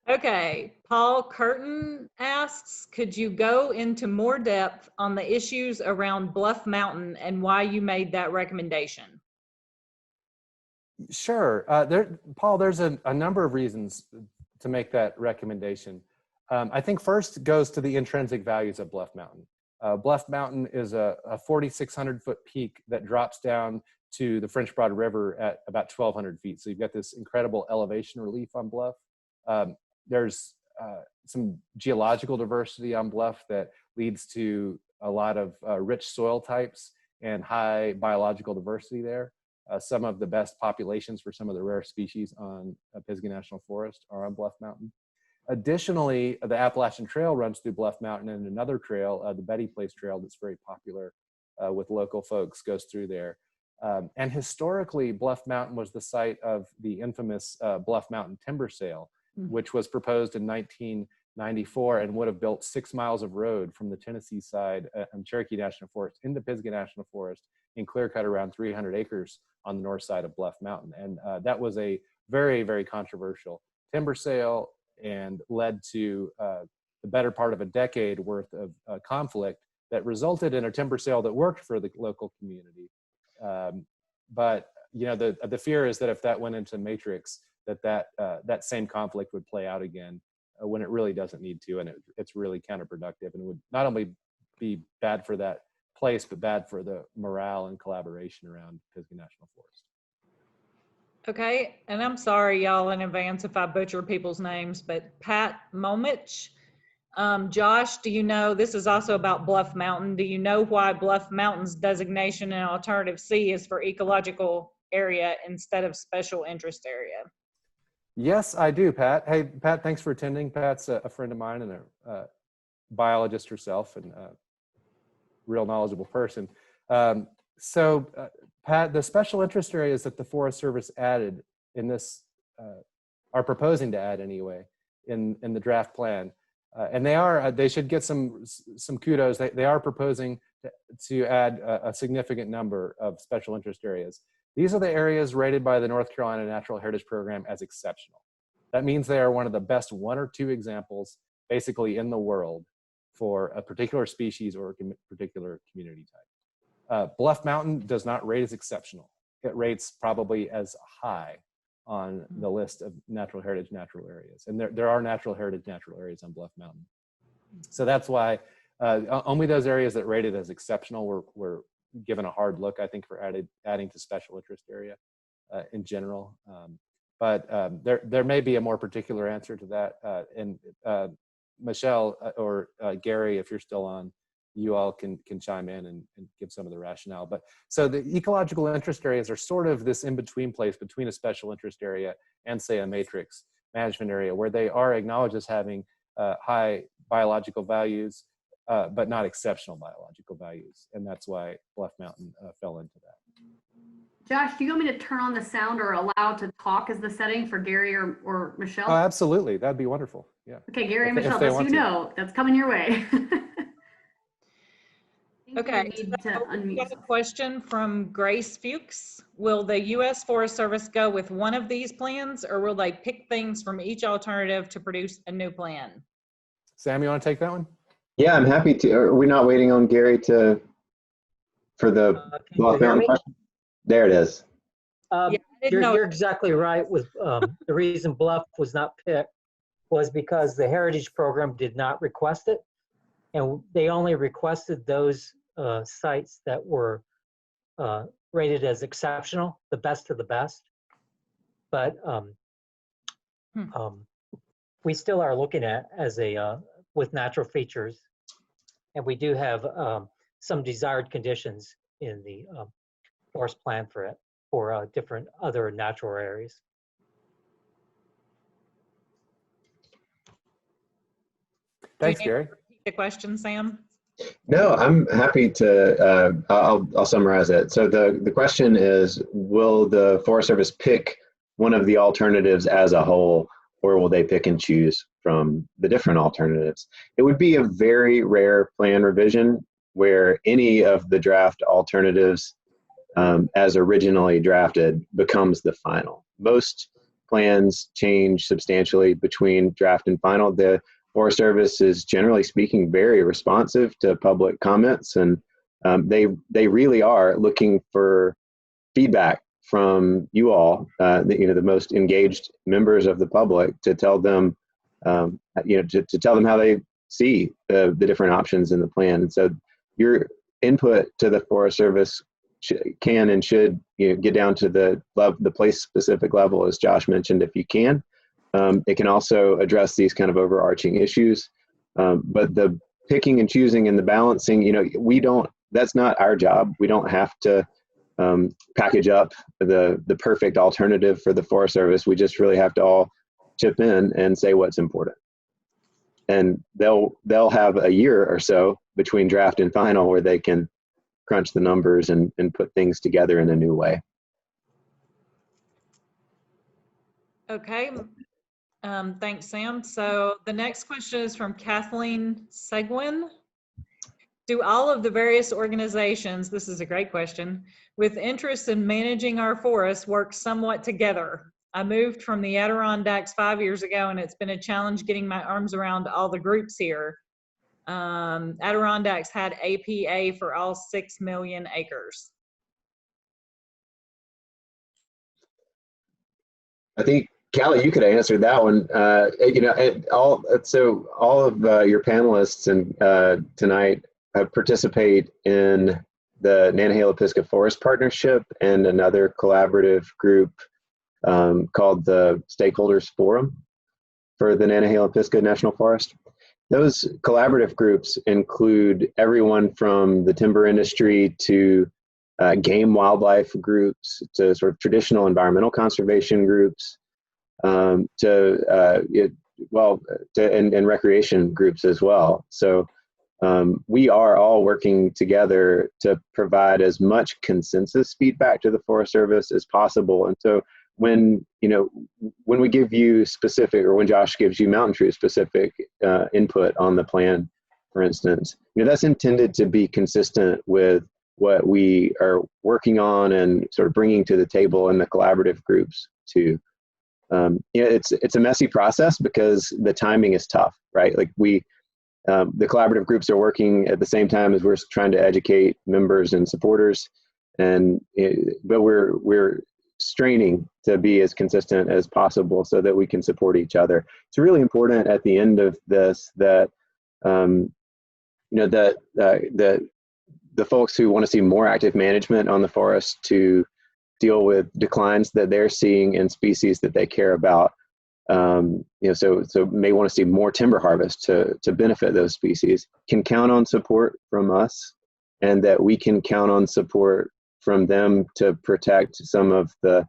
Okay, Paul Curtin asks, could you go into more depth on the issues around Bluff Mountain and why you made that recommendation? Sure. Paul, there's a number of reasons to make that recommendation. I think first goes to the intrinsic values of Bluff Mountain. Bluff Mountain is a 4,600 foot peak that drops down to the French Broad River at about 1,200 feet. So you've got this incredible elevation relief on Bluff. There's some geological diversity on Bluff that leads to a lot of rich soil types and high biological diversity there. Some of the best populations for some of the rare species on Pisgah National Forest are on Bluff Mountain. Additionally, the Appalachian Trail runs through Bluff Mountain, and another trail, the Betty Place Trail, that's very popular with local folks, goes through there. And historically, Bluff Mountain was the site of the infamous Bluff Mountain timber sale, which was proposed in 1994 and would have built 6 miles of road from the Tennessee side and Cherokee National Forest into Pisgah National Forest and clear cut around 300 acres on the north side of Bluff Mountain. And that was a very, very controversial timber sale and led to the better part of a decade worth of conflict that resulted in a timber sale that worked for the local community. But you know, the fear is that if that went into matrix, that same conflict would play out again when it really doesn't need to, and it's really counterproductive, and would not only be bad for that place, but bad for the morale and collaboration around Pisgah National Forest. Okay, and I'm sorry, y'all, in advance if I butcher people's names, but Pat Momich. Josh, do you know, this is also about Bluff Mountain. Do you know why Bluff Mountain's designation in alternative C is for ecological area instead of special interest area? Yes, I do, Pat. Hey, Pat, thanks for attending. Pat's a friend of mine and a biologist herself and a real knowledgeable person. Pat, the special interest areas that the Forest Service added in this, are proposing to add anyway, in the draft plan, and they should get some kudos. They are proposing to add a significant number of special interest areas. These are the areas rated by the North Carolina Natural Heritage Program as exceptional. That means they are one of the best 1 or 2 examples basically in the world for a particular species or a particular community type. Bluff Mountain does not rate as exceptional. It rates probably as high on the list of natural heritage natural areas. And there are natural heritage natural areas on Bluff Mountain. So that's why only those areas that rated as exceptional were given a hard look, I think, for adding to special interest area in general. But there may be a more particular answer to that. And Michelle or Gary, if you're still on, you all can chime in and give some of the rationale. But so the ecological interest areas are sort of this in-between place between a special interest area and, say, a matrix management area, where they are acknowledged as having high biological values, but not exceptional biological values. And that's why Bluff Mountain fell into that. Josh, do you want me to turn on the sound or allow to talk as the setting for Gary or Michelle? Oh, absolutely. That'd be wonderful. Yeah. Okay, Gary and Michelle, just so you know, that's coming your way. Okay, so we got a question from Grace Fuchs. Will the U.S. Forest Service go with one of these plans, or will they pick things from each alternative to produce a new plan? Sam, you want to take that one? Yeah, I'm happy to. Are we not waiting on Gary for the Bluff Mountain question? There it is. Yeah, you're exactly right. With the reason Bluff was not picked was because the Heritage Program did not request it, and they only requested those sites that were rated as exceptional, the best of the best. But we still are looking at as with natural features, and we do have some desired conditions in the forest plan for it, for different other natural areas. Thanks, Gary. The question, Sam? No, I'm happy to, I'll summarize it. So the question is, will the Forest Service pick one of the alternatives as a whole, or will they pick and choose from the different alternatives? It would be a very rare plan revision where any of the draft alternatives as originally drafted becomes the final. Most plans change substantially between draft and final. The Forest Service is, generally speaking, very responsive to public comments, and they really are looking for feedback from you all, the most engaged members of the public, to tell them, to tell them how they see the different options in the plan. And so your input to the Forest Service can and should get down to the place-specific level, as Josh mentioned, if you can. It can also address these kind of overarching issues. But the picking and choosing and the balancing, that's not our job. We don't have to package up the perfect alternative for the Forest Service. We just really have to all chip in and say what's important. And they'll have a year or so between draft and final where they can crunch the numbers and put things together in a new way. Okay. Thanks, Sam. So the next question is from Kathleen Seguin. Do all of the various organizations, this is a great question, with interest in managing our forests work somewhat together? I moved from the Adirondacks 5 years ago, and it's been a challenge getting my arms around all the groups here. Adirondacks had APA for all 6 million acres. I think, Callie, you could have answered that one. All of your panelists and tonight participate in the Nantahala-Pisgah Forest Partnership and another collaborative group called the Stakeholders Forum for the Nantahala-Pisgah National Forest. Those collaborative groups include everyone from the timber industry to game wildlife groups, to sort of traditional environmental conservation groups, and recreation groups as well. So we are all working together to provide as much consensus feedback to the Forest Service as possible. And so when we give you specific, or when Josh gives you MountainTrue specific input on the plan, for instance, that's intended to be consistent with what we are working on and sort of bringing to the table in the collaborative groups too. It's a messy process because the timing is tough, right? Like the collaborative groups are working at the same time as we're trying to educate members and supporters, but we're straining to be as consistent as possible so that we can support each other. It's really important at the end of this that the folks who want to see more active management on the forest to deal with declines that they're seeing in species that they care about, so may want to see more timber harvest to benefit those species, can count on support from us, and that we can count on support from them to protect some of the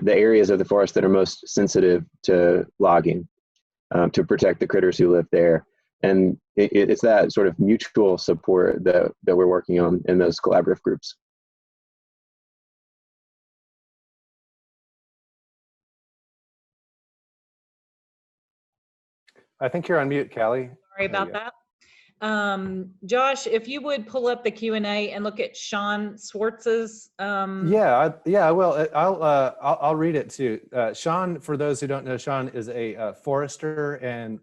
areas of the forest that are most sensitive to logging, to protect the critters who live there. And it's that sort of mutual support that we're working on in those collaborative groups. I think you're on mute, Callie. Sorry about that. Josh, if you would pull up the Q&A and look at Sean Swartz's. Yeah, I will. I'll read it too. Sean, for those who don't know, Sean is a forester and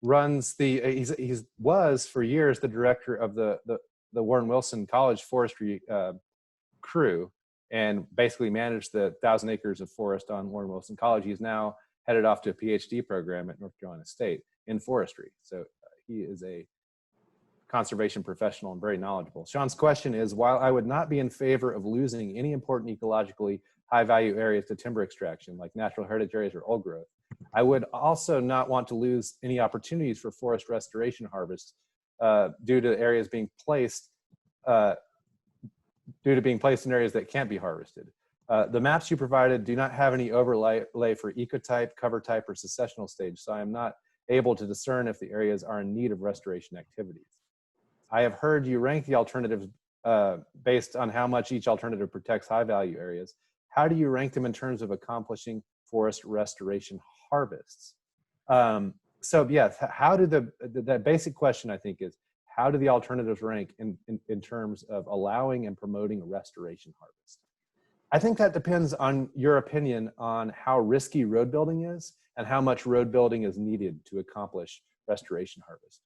runs he was for years the director of the Warren Wilson College forestry crew, and basically managed the 1,000 acres of forest on Warren Wilson College. He's now headed off to a PhD program at North Carolina State in forestry. So he is a conservation professional and very knowledgeable. Sean's question is, while I would not be in favor of losing any important ecologically high value areas to timber extraction, like natural heritage areas or old growth, I would also not want to lose any opportunities for forest restoration harvests due to areas being placed in areas that can't be harvested. The maps you provided do not have any overlay for ecotype, cover type, or successional stage, so I am not able to discern if the areas are in need of restoration activities. I have heard you rank the alternatives based on how much each alternative protects high value areas. How do you rank them in terms of accomplishing forest restoration harvests? So yes, how do that basic question, I think, is how do the alternatives rank in terms of allowing and promoting a restoration harvest? I think that depends on your opinion on how risky road building is and how much road building is needed to accomplish restoration harvest.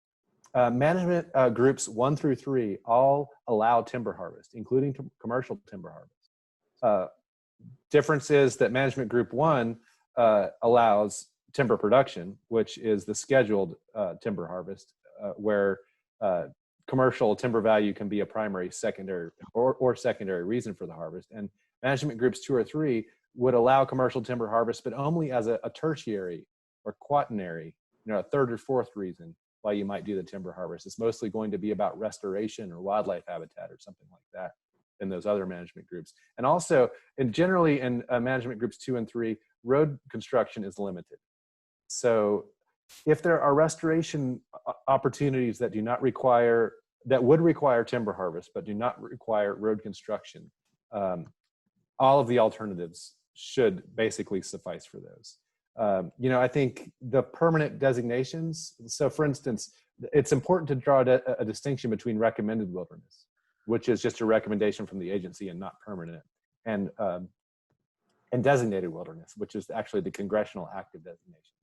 Management groups 1 through 3 all allow timber harvest, including commercial timber harvest. Difference is that management group 1 allows timber production, which is the scheduled timber harvest, where commercial timber value can be a primary, secondary, or secondary reason for the harvest. And management groups 2 or 3 would allow commercial timber harvest, but only as a tertiary or quaternary, a third or fourth reason why you might do the timber harvest. It's mostly going to be about restoration or wildlife habitat or something like that in those other management groups. And also, generally in management groups 2 and 3, road construction is limited. So if there are restoration opportunities that would require timber harvest, but do not require road construction, all of the alternatives should basically suffice for those. I think the permanent designations, so for instance, it's important to draw a distinction between recommended wilderness, which is just a recommendation from the agency and not permanent, and designated wilderness, which is actually the congressional active designation.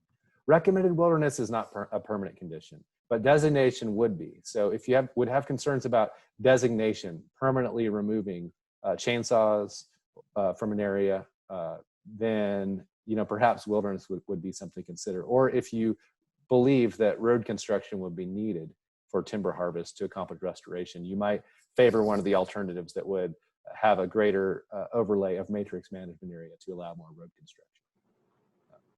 Recommended wilderness is not a permanent condition, but designation would be. So if you would have concerns about designation, permanently removing chainsaws from an area, then perhaps wilderness would be something to consider. Or if you believe that road construction would be needed for timber harvest to accomplish restoration, you might favor one of the alternatives that would have a greater overlay of matrix management area to allow more road construction.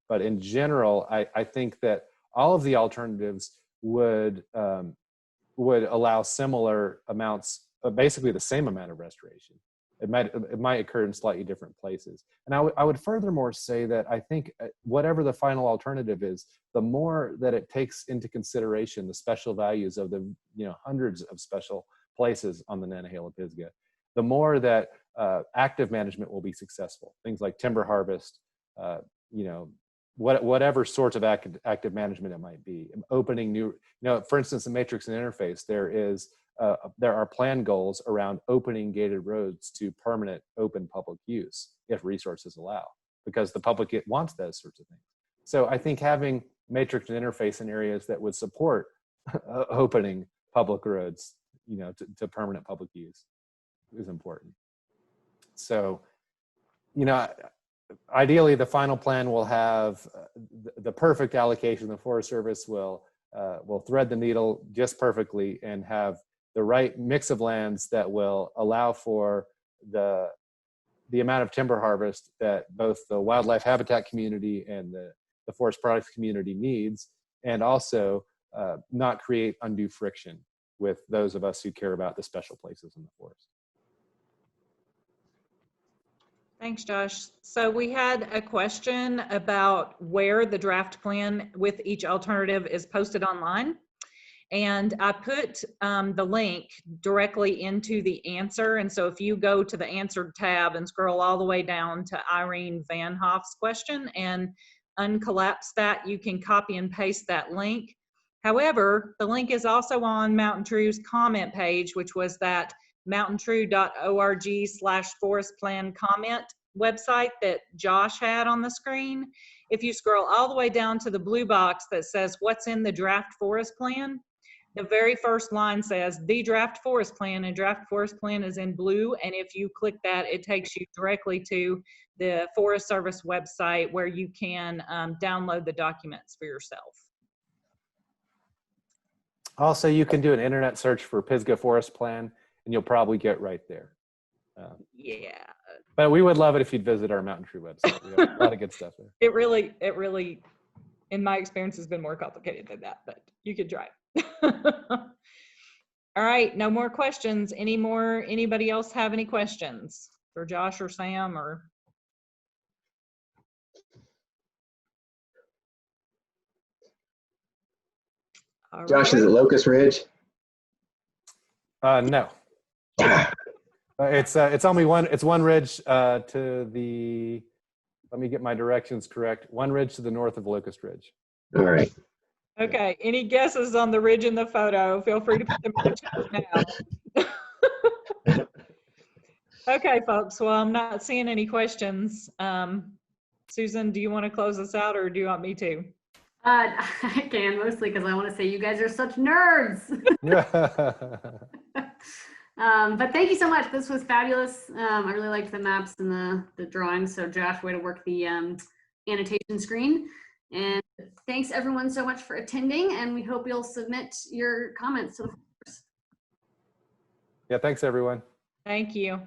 But in general, I think that all of the alternatives would allow similar amounts, basically the same amount of restoration. It might occur in slightly different places. And I would furthermore say that I think whatever the final alternative is, the more that it takes into consideration the special values of the hundreds of special places on the Nantahala-Pisgah, the more that active management will be successful. Things like timber harvest, whatever sorts of active management it might be. Opening new, for instance, in matrix and interface, there are plan goals around opening gated roads to permanent open public use if resources allow, because the public wants those sorts of things. So I think having matrix and interface in areas that would support opening public roads, to permanent public use is important. So, ideally the final plan will have the perfect allocation. The Forest Service will thread the needle just perfectly and have the right mix of lands that will allow for the amount of timber harvest that both the wildlife habitat community and the forest products community needs, and also not create undue friction with those of us who care about the special places in the forest. Thanks, Josh. So we had a question about where the draft plan with each alternative is posted online. And I put the link directly into the answer. And so if you go to the answered tab and scroll all the way down to Irene Van Hoff's question and uncollapse that, you can copy and paste that link. However, the link is also on MountainTrue's comment page, which was that mountaintrue.org/forest plan comment website that Josh had on the screen. If you scroll all the way down to the blue box that says what's in the draft forest plan, the very first line says the draft forest plan, and draft forest plan is in blue. And if you click that, it takes you directly to the Forest Service website where you can download the documents for yourself. Also, you can do an internet search for Pisgah Forest Plan, and you'll probably get right there. Yeah. But we would love it if you'd visit our MountainTrue website. We have a lot of good stuff there. It really, in my experience, has been more complicated than that, but you could try. All right, no more questions. Anybody else have any questions for Josh or Sam or? Josh, is it Locust Ridge? No. It's only one. It's one ridge to the. Let me get my directions correct. One ridge to the north of Locust Ridge. All right. Okay. Any guesses on the ridge in the photo? Feel free to put them in the chat now. Okay, folks. Well, I'm not seeing any questions. Susan, do you want to close us out, or do you want me to? I can, mostly because I want to say you guys are such nerds. But thank you so much. This was fabulous. I really liked the maps and the drawings. So Josh, way to work the annotation screen. And thanks everyone so much for attending. And we hope you'll submit your comments to the forest. Yeah, thanks everyone. Thank you.